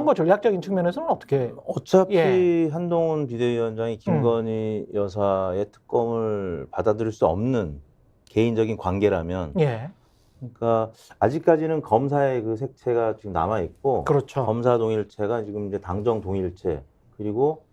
선거 전략적인 측면에서는 어떻게? 어차피 한동훈 비대위원장이 김건희 여사의 특검을 받아들일 수 없는 개인적인 관계라면, 그러니까 아직까지는 검사의 그 색채가 지금 남아 있고, 그렇죠. 검사 동일체가 지금 이제 당정 동일체, 그리고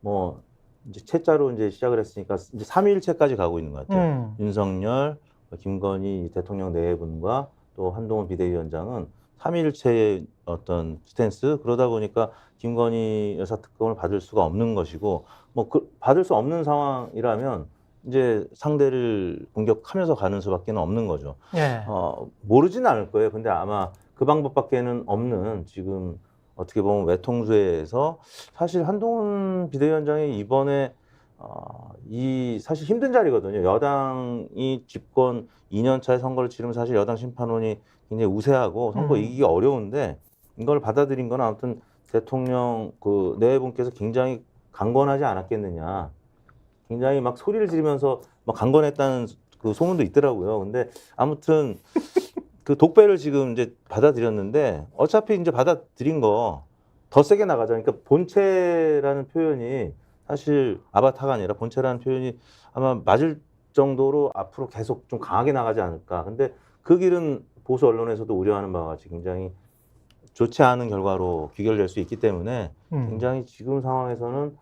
뭐 이제 채자로 이제 시작을 했으니까 이제 3일체까지 가고 있는 것 같아요. 윤석열, 김건희 대통령 네 분과 또 한동훈 비대위원장은 3일체의 어떤 스탠스, 그러다 보니까 김건희 여사 특검을 받을 수가 없는 것이고, 뭐 받을 수 없는 상황이라면 이제 상대를 공격하면서 가는 수밖에 없는 거죠. 모르진 않을 거예요. 근데 아마 그 방법밖에는 없는, 지금 어떻게 보면 외통수에서 사실 한동훈 비대위원장이 이번에 이 사실 힘든 자리거든요. 여당이 집권 2년 차에 선거를 치르면 사실 여당 심판원이 굉장히 우세하고 선거 이기기 어려운데, 이걸 받아들인 건 아무튼 대통령 그 네 분께서 굉장히 강권하지 않았겠느냐. 굉장히 막 소리를 지르면서 막 강권했다는 그 소문도 있더라고요. 근데 아무튼 그 독배를 지금 이제 받아들였는데, 어차피 이제 받아들인 거 더 세게 나가자. 그러니까 본체라는 표현이 사실 아바타가 아니라 본체라는 표현이 아마 맞을 정도로 앞으로 계속 좀 강하게 나가지 않을까. 근데 그 길은 보수 언론에서도 우려하는 바와 같이 굉장히 좋지 않은 결과로 귀결될 수 있기 때문에 굉장히 지금 상황에서는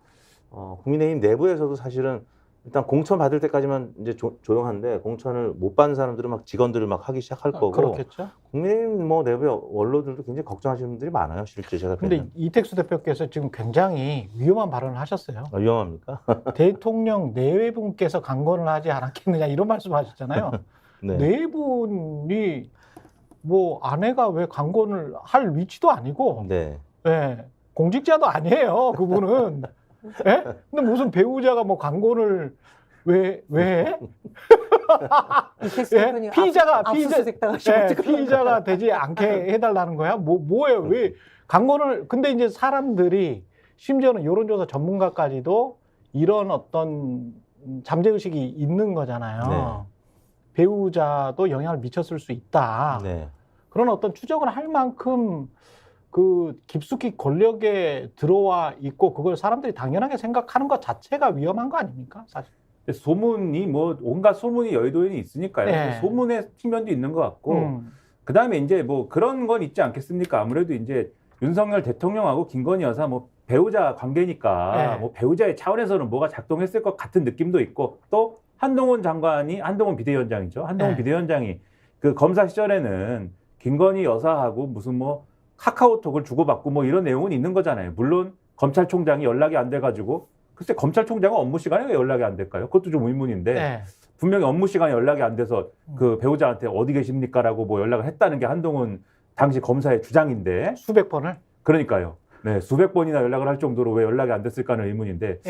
국민의힘 내부에서도 사실은 일단 공천 받을 때까지만 이제 조용한데, 공천을 못 받는 사람들은 막 직원들을 막 하기 시작할 거고. 그렇겠죠. 국민의힘 뭐 내부의 원로들도 굉장히 걱정하시는 분들이 많아요. 실제 제가. 근데 이택수 대표께서 지금 굉장히 위험한 발언을 하셨어요. 위험합니까? 대통령 네 분께서 강권을 하지 않았겠느냐 이런 말씀하셨잖아요. 네 분이 뭐 아내가 왜 강권을 할 위치도 아니고, 공직자도 아니에요. 그분은. 근데 무슨 배우자가 뭐 강권을 왜 해? 피의자가 되지 않게 해달라는 거야? 뭐예요? 왜 강권을? 근데 이제 사람들이, 심지어는 여론조사 전문가까지도 이런 어떤 잠재의식이 있는 거잖아요. 배우자도 영향을 미쳤을 수 있다. 그런 어떤 추정을 할 만큼 그 깊숙이 권력에 들어와 있고, 그걸 사람들이 당연하게 생각하는 것 자체가 위험한 거 아닙니까, 사실? 소문이 뭐 온갖 소문이 여의도에는 있으니까요. 소문의 측면도 있는 것 같고, 그 다음에 이제 뭐 그런 건 있지 않겠습니까? 아무래도 이제 윤석열 대통령하고 김건희 여사 뭐 배우자 관계니까 뭐 배우자의 차원에서는 뭐가 작동했을 것 같은 느낌도 있고, 또 한동훈 비대위원장이죠. 한동훈 비대위원장이 그 검사 시절에는 김건희 여사하고 무슨 뭐 카카오톡을 주고받고 뭐 이런 내용은 있는 거잖아요. 물론 검찰총장이 연락이 안 돼가지고, 글쎄 검찰총장은 업무 시간에 왜 연락이 안 될까요? 그것도 좀 의문인데, 분명히 업무 시간에 연락이 안 돼서 그 배우자한테 어디 계십니까라고 뭐 연락을 했다는 게 한동훈 당시 검사의 주장인데, 수백 번을? 그러니까요. 수백 번이나 연락을 할 정도로 왜 연락이 안 됐을까는 의문인데,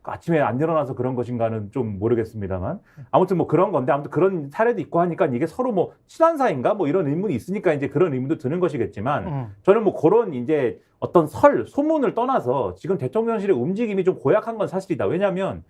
아침에 안 일어나서 그런 것인가는 좀 모르겠습니다만, 아무튼 뭐 그런 건데, 아무튼 그런 사례도 있고 하니까 이게 서로 뭐 친한 사이인가 뭐 이런 의문이 있으니까 이제 그런 의문도 드는 것이겠지만, 저는 뭐 그런 이제 어떤 소문을 떠나서 지금 대통령실의 움직임이 좀 고약한 건 사실이다. 왜냐하면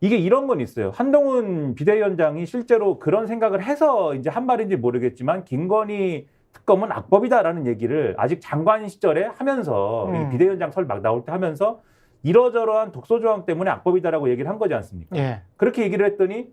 이게 이런 건 있어요. 한동훈 비대위원장이 실제로 그런 생각을 해서 이제 한 말인지 모르겠지만, 김건희 특검은 악법이다라는 얘기를 아직 장관 시절에 하면서 이 비대위원장 설 막 나올 때 하면서 이러저러한 독소조항 때문에 악법이다라고 얘기를 한 거지 않습니까? 그렇게 얘기를 했더니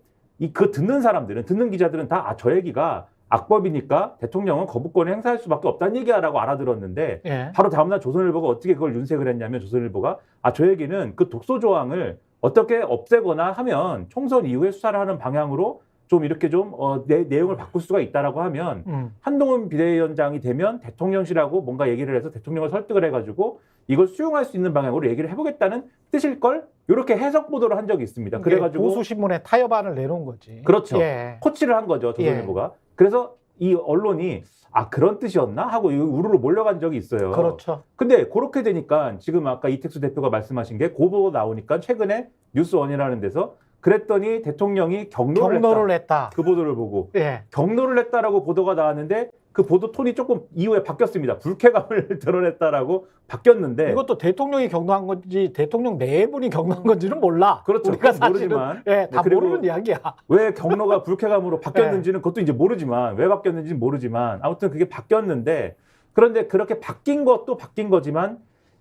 그 듣는 기자들은 다 저 얘기가 악법이니까 대통령은 거부권을 행사할 수밖에 없다는 얘기야라고 알아들었는데, 바로 다음날 조선일보가 어떻게 그걸 윤색을 했냐면, 조선일보가 저 얘기는 그 독소조항을 어떻게 없애거나 하면 총선 이후에 수사를 하는 방향으로 좀 이렇게 좀 내용을 바꿀 수가 있다라고 하면, 한동훈 비대위원장이 되면 대통령실하고 뭔가 얘기를 해서 대통령을 설득을 해가지고 이걸 수용할 수 있는 방향으로 얘기를 해보겠다는 뜻일 걸, 이렇게 해석 보도를 한 적이 있습니다. 그래가지고 보수 신문에 타협안을 내놓은 거지. 그렇죠. 코치를 한 거죠, 조선일보가. 그래서 이 언론이 그런 뜻이었나 하고 우르르 몰려간 적이 있어요. 그렇죠. 근데 그렇게 되니까 지금 아까 이택수 대표가 말씀하신 게 고보고 나오니까 최근에 뉴스원이라는 데서 그랬더니 대통령이 경로를 했다. 그 보도를 보고 경로를 했다라고 보도가 나왔는데, 그 보도 톤이 조금 이후에 바뀌었습니다. 불쾌감을 드러냈다라고 바뀌었는데, 이것도 대통령이 경로한 건지 대통령 네 분이 경로한 건지는 몰라. 그렇죠. 우리가 사실은 모르지만 다 모르는 이야기야. 왜 경로가 불쾌감으로 바뀌었는지는 그것도 이제 모르지만, 왜 바뀌었는지는 모르지만 아무튼 그게 바뀌었는데, 그런데 그렇게 바뀐 것도 바뀐 거지만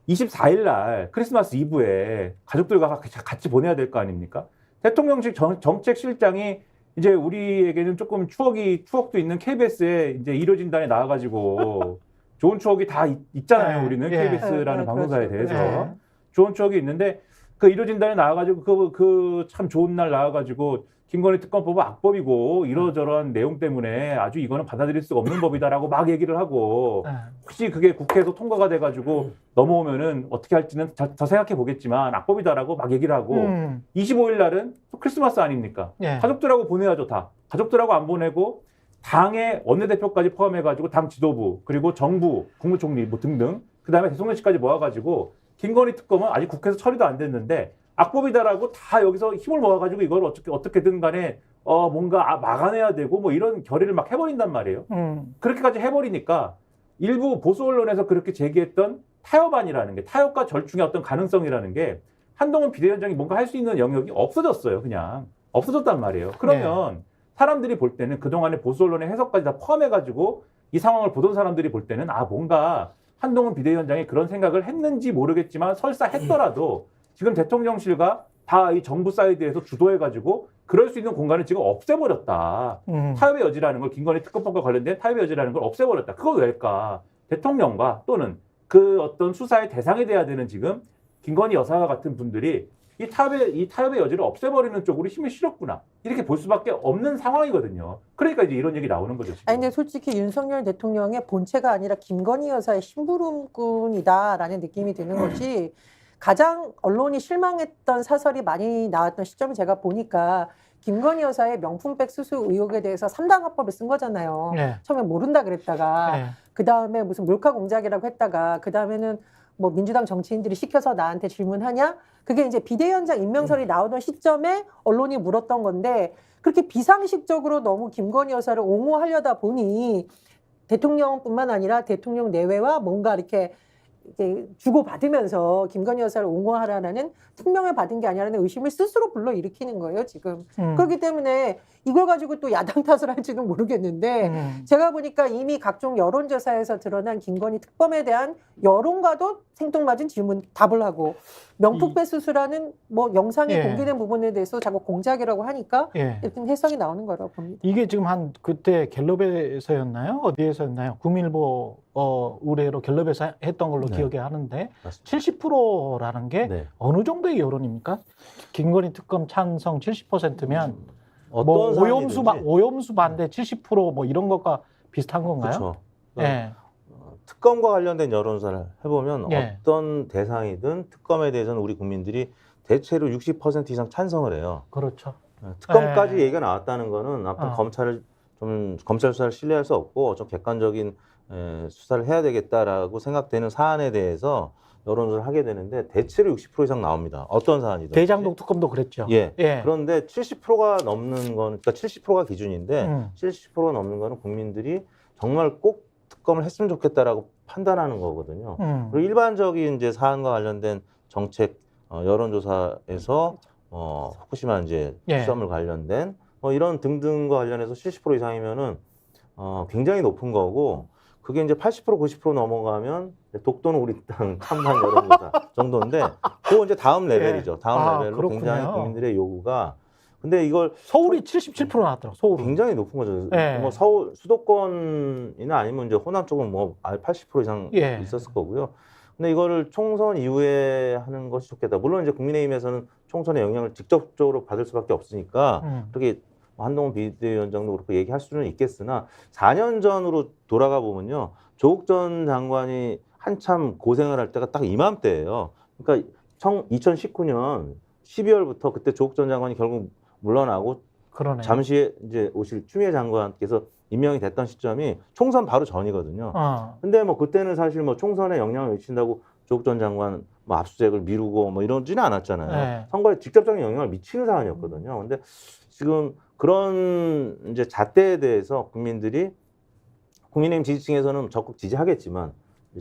24일 날 크리스마스 이브에 가족들과 같이 보내야 될 거 아닙니까? 대통령실 정책실장이 이제 우리에게는 조금 추억도 있는 KBS에 이제 일요진단에 나와가지고 좋은 추억이 다 있잖아요. 네. 우리는 예. KBS라는 네, 방송사에 그렇죠. 대해서 네. 좋은 추억이 있는데 그 일요진단에 나와가지고 그 참 좋은 날 나와가지고 김건희 특검법은 악법이고 이러저러한 내용 때문에 아주 이거는 받아들일 수가 없는 법이다라고 막 얘기를 하고 네. 혹시 그게 국회에서 통과가 돼가지고 넘어오면은 어떻게 할지는 더 생각해 보겠지만 악법이다라고 막 얘기를 하고 25일 날은 또 크리스마스 아닙니까? 예. 가족들하고 보내야죠 다. 가족들하고 안 보내고 당의 원내대표까지 포함해가지고 당 지도부 그리고 정부 국무총리 뭐 등등 그다음에 대통령실까지 모아가지고 김건희 특검은 아직 국회에서 처리도 안 됐는데 악법이다라고 다 여기서 힘을 모아가지고 이걸 어떻게든 간에 뭔가 막아내야 되고 뭐 이런 결의를 막 해버린단 말이에요. 그렇게까지 해버리니까 일부 보수 언론에서 그렇게 제기했던 타협안이라는 게 타협과 절충의 어떤 가능성이라는 게 한동훈 비대위원장이 뭔가 할 수 있는 영역이 없어졌어요. 그냥 없어졌단 말이에요. 그러면 사람들이 볼 때는 그동안의 보수 언론의 해석까지 다 포함해가지고 이 상황을 보던 사람들이 볼 때는 뭔가 한동훈 비대위원장이 그런 생각을 했는지 모르겠지만 설사 했더라도 지금 대통령실과 다 이 정부 사이드에서 주도해가지고 그럴 수 있는 공간을 지금 없애버렸다. 타협의 여지라는 걸 김건희 특검법과 관련된 타협의 여지라는 걸 없애버렸다. 그거 왜일까? 대통령과 또는 그 어떤 수사의 대상이 돼야 되는 지금 김건희 여사와 같은 분들이 이 타협의 여지를 없애버리는 쪽으로 힘을 실었구나. 이렇게 볼 수밖에 없는 상황이거든요. 그러니까 이제 이런 얘기 나오는 거죠. 지금. 아니 근데 솔직히 윤석열 대통령의 본체가 아니라 김건희 여사의 심부름꾼이다라는 느낌이 드는 것이 가장 언론이 실망했던 사설이 많이 나왔던 시점을 제가 보니까 김건희 여사의 명품백 수수 의혹에 대해서 3당 합법을 쓴 거잖아요. 네. 처음에 모른다 그랬다가 네. 그다음에 무슨 몰카 공작이라고 했다가 그다음에는 뭐 민주당 정치인들이 시켜서 나한테 질문하냐? 그게 이제 비대위원장 임명설이 나오던 시점에 언론이 물었던 건데 그렇게 비상식적으로 너무 김건희 여사를 옹호하려다 보니 대통령뿐만 아니라 대통령 내외와 뭔가 이렇게 주고받으면서 김건희 여사를 옹호하라는 특명을 받은 게 아니라는 의심을 스스로 불러일으키는 거예요, 지금. 그렇기 때문에 이걸 가지고 또 야당 탓을 할지는 모르겠는데 제가 보니까 이미 각종 여론조사에서 드러난 김건희 특검에 대한 여론과도 생뚱맞은 답을 하고 명품백 수수라는 뭐 영상이 예. 공개된 부분에 대해서 자꾸 공작이라고 하니까 예. 이렇게 해석이 나오는 거라고 봅니다. 이게 지금 그때 갤럽에서였나요? 어디에서였나요? 국민일보 의뢰로 갤럽에서 했던 걸로 네. 기억이 하는데 맞습니다. 70%라는 게 네. 어느 정도의 여론입니까? 김건희 특검 찬성 70%면 어떤 뭐 상황이든지. 오염수 반대 70%뭐 이런 것과 비슷한 건가요? 그렇죠. 예. 특검과 관련된 여론조사를 해보면 예. 어떤 대상이든 특검에 대해서는 우리 국민들이 대체로 60% 이상 찬성을 해요. 그렇죠. 특검까지 예. 얘기가 나왔다는 거는 앞으로 검찰 수사를 신뢰할 수 없고 좀 객관적인 수사를 해야 되겠다라고 생각되는 사안에 대해서 여론조사를 하게 되는데 대체로 60% 이상 나옵니다. 어떤 사안이든. 대장동 특검도 그랬죠. 예. 예. 그런데 70%가 넘는 건, 그러니까 70%가 기준인데 70%가 넘는 거는 국민들이 정말 꼭 특검을 했으면 좋겠다라고 판단하는 거거든요. 그리고 일반적인 이제 사안과 관련된 정책 여론조사에서 후쿠시마 이제 예. 수산물 관련된 이런 등등과 관련해서 70% 이상이면은 굉장히 높은 거고 그게 이제 80% 90% 넘어가면 독도는 우리 땅 찬반 여론조사 정도인데 그거 이제 다음 레벨이죠. 다음 레벨로 그렇군요. 굉장히 국민들의 요구가 근데 이걸 서울이 77% 나왔더라고. 서울은. 굉장히 높은 거죠. 예. 뭐 서울 수도권이나 아니면 이제 호남 쪽은 뭐 80% 이상 예. 있었을 거고요. 근데 이거를 총선 이후에 하는 것이 좋겠다. 물론 이제 국민의힘에서는 총선의 영향을 직접적으로 받을 수밖에 없으니까 그렇게 한동훈 비대위원장도 그렇게 얘기할 수는 있겠으나 4년 전으로 돌아가 보면요. 조국 전 장관이 한참 고생을 할 때가 딱 이맘때예요. 그러니까 2019년 12월부터 그때 조국 전 장관이 결국 물러나고 그러네. 잠시 이제 오실 추미애 장관께서 임명이 됐던 시점이 총선 바로 전이거든요. 근데 뭐 그때는 사실 뭐 총선에 영향을 미친다고 조국 전 장관 뭐 압수수색을 미루고 뭐 이러지는 않았잖아요. 네. 선거에 직접적인 영향을 미치는 사안이었거든요. 근데 지금 그런 이제 잣대에 대해서 국민의힘 지지층에서는 적극 지지하겠지만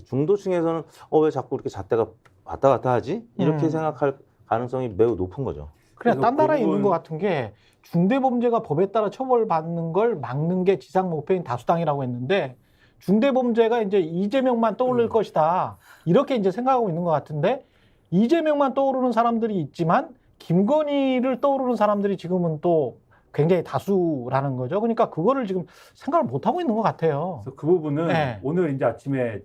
중도층에서는 왜 자꾸 이렇게 잣대가 왔다 갔다 하지? 이렇게 생각할 가능성이 매우 높은 거죠. 그냥 딴 나라에 그 부분- 있는 것 같은 게 중대범죄가 법에 따라 처벌받는 걸 막는 게 지상 목표인 다수당이라고 했는데 중대범죄가 이제 이재명만 떠올릴 것이다. 이렇게 이제 생각하고 있는 것 같은데 이재명만 떠오르는 사람들이 있지만 김건희를 떠오르는 사람들이 지금은 또 굉장히 다수라는 거죠. 그러니까 그거를 지금 생각을 못 하고 있는 것 같아요. 그래서 그 부분은 네. 오늘 이제 아침에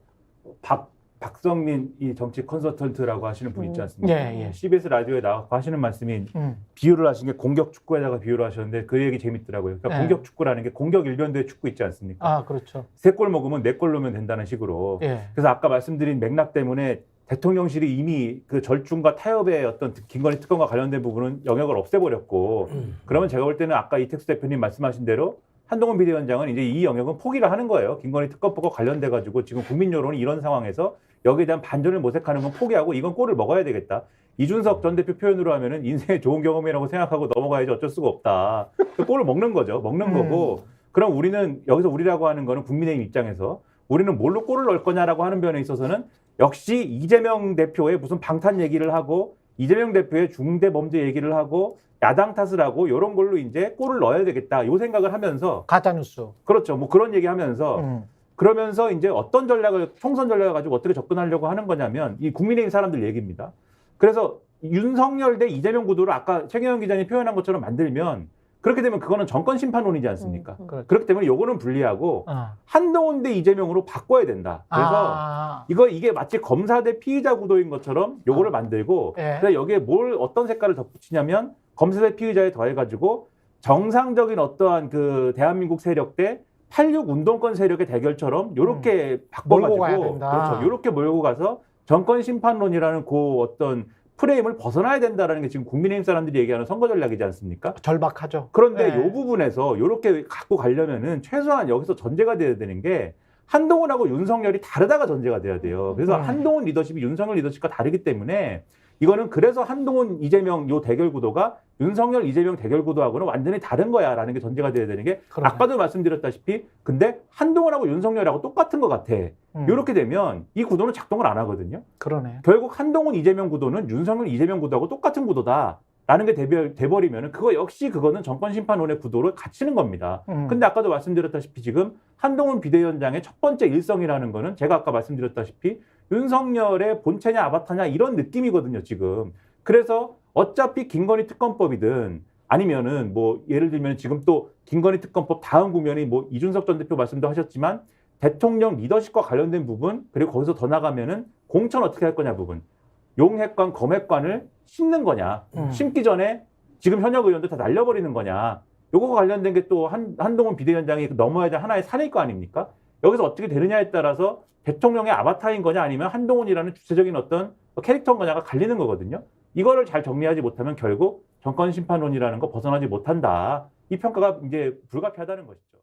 박성민 이 정치 컨설턴트라고 하시는 분 있지 않습니까? 예, 예. CBS 라디오에 나와서 하시는 말씀이 비유를 하신 게 공격 축구에다가 비유를 하셨는데 그 얘기 재밌더라고요. 그러니까 예. 공격 축구라는 게 공격 일변도의 축구 있지 않습니까? 아, 그렇죠. 3골 먹으면 4골 넣으면 된다는 식으로. 예. 그래서 아까 말씀드린 맥락 때문에 대통령실이 이미 그 절충과 타협의 어떤 김건희 특검과 관련된 부분은 영역을 없애버렸고 그러면 제가 볼 때는 아까 이택수 대표님 말씀하신 대로 한동훈 비대위원장은 이제 이 영역은 포기를 하는 거예요. 김건희 특검법과 관련돼 가지고 지금 국민 여론이 이런 상황에서 여기에 대한 반전을 모색하는 건 포기하고 이건 골을 먹어야 되겠다. 이준석 전 대표 표현으로 하면은 인생의 좋은 경험이라고 생각하고 넘어가야지 어쩔 수가 없다. 그 골을 먹는 거죠. 먹는 거고. 그럼 우리는 여기서 우리라고 하는 거는 국민의힘 입장에서 우리는 뭘로 골을 넣을 거냐라고 하는 면에 있어서는 역시 이재명 대표의 무슨 방탄 얘기를 하고 이재명 대표의 중대 범죄 얘기를 하고 야당 탓을 하고 이런 걸로 이제 골을 넣어야 되겠다. 요 생각을 하면서 가짜 뉴스. 그렇죠. 뭐 그런 얘기 하면서 그러면서 이제 어떤 전략을 총선 전략을 가지고 어떻게 접근하려고 하는 거냐면 이 국민의힘 사람들 얘기입니다. 그래서 윤석열 대 이재명 구도를 아까 최경영 기자님 표현한 것처럼 만들면 그렇게 되면 그거는 정권 심판론이지 않습니까? 그렇기 때문에 요거는 불리하고 한동훈 대 이재명으로 바꿔야 된다. 그래서 이게 마치 검사 대 피의자 구도인 것처럼 요거를 만들고 예. 그래서 여기에 어떤 색깔을 덧붙이냐면 검사 대 피의자에 더해가지고 정상적인 어떠한 그 대한민국 세력 대 86 운동권 세력의 대결처럼 요렇게 몰고 가야 바꿔가지고 된다. 그렇죠. 요렇게 몰고 가서 정권 심판론이라는 그 어떤 프레임을 벗어나야 된다라는 게 지금 국민의힘 사람들이 얘기하는 선거 전략이지 않습니까? 절박하죠. 그런데 네. 이 부분에서 이렇게 갖고 가려면은 최소한 여기서 전제가 돼야 되는 게 한동훈하고 윤석열이 다르다가 전제가 돼야 돼요. 그래서 한동훈 리더십이 윤석열 리더십과 다르기 때문에 이거는 그래서 한동훈 이재명 요 대결 구도가 윤석열 이재명 대결 구도하고는 완전히 다른 거야라는 게 전제가 돼야 되는 게 그러네. 아까도 말씀드렸다시피 근데 한동훈하고 윤석열하고 똑같은 것 같아. 이렇게 되면 이 구도는 작동을 안 하거든요. 그러네. 결국 한동훈 이재명 구도는 윤석열 이재명 구도하고 똑같은 구도다라는 게 돼버리면 그거 역시 그거는 정권 심판론의 구도로 갇히는 겁니다. 근데 아까도 말씀드렸다시피 지금 한동훈 비대위원장의 첫 번째 일성이라는 거는 제가 아까 말씀드렸다시피 윤석열의 본체냐 아바타냐 이런 느낌이거든요, 지금. 그래서 어차피 김건희 특검법이든 아니면은 뭐 예를 들면 지금 또 김건희 특검법 다음 국면이 뭐 이준석 전 대표 말씀도 하셨지만 대통령 리더십과 관련된 부분 그리고 거기서 더 나가면은 공천 어떻게 할 거냐 부분 용핵관 검핵관을 심는 거냐 심기 전에 지금 현역 의원들 다 날려버리는 거냐 요거가 관련된 게 또 한동훈 비대위원장이 넘어야 될 하나의 산일 거 아닙니까? 여기서 어떻게 되느냐에 따라서 대통령의 아바타인 거냐 아니면 한동훈이라는 주체적인 어떤 캐릭터인 거냐가 갈리는 거거든요. 이거를 잘 정리하지 못하면 결국 정권 심판론이라는 거 벗어나지 못한다. 이 평가가 이제 불가피하다는 것이죠.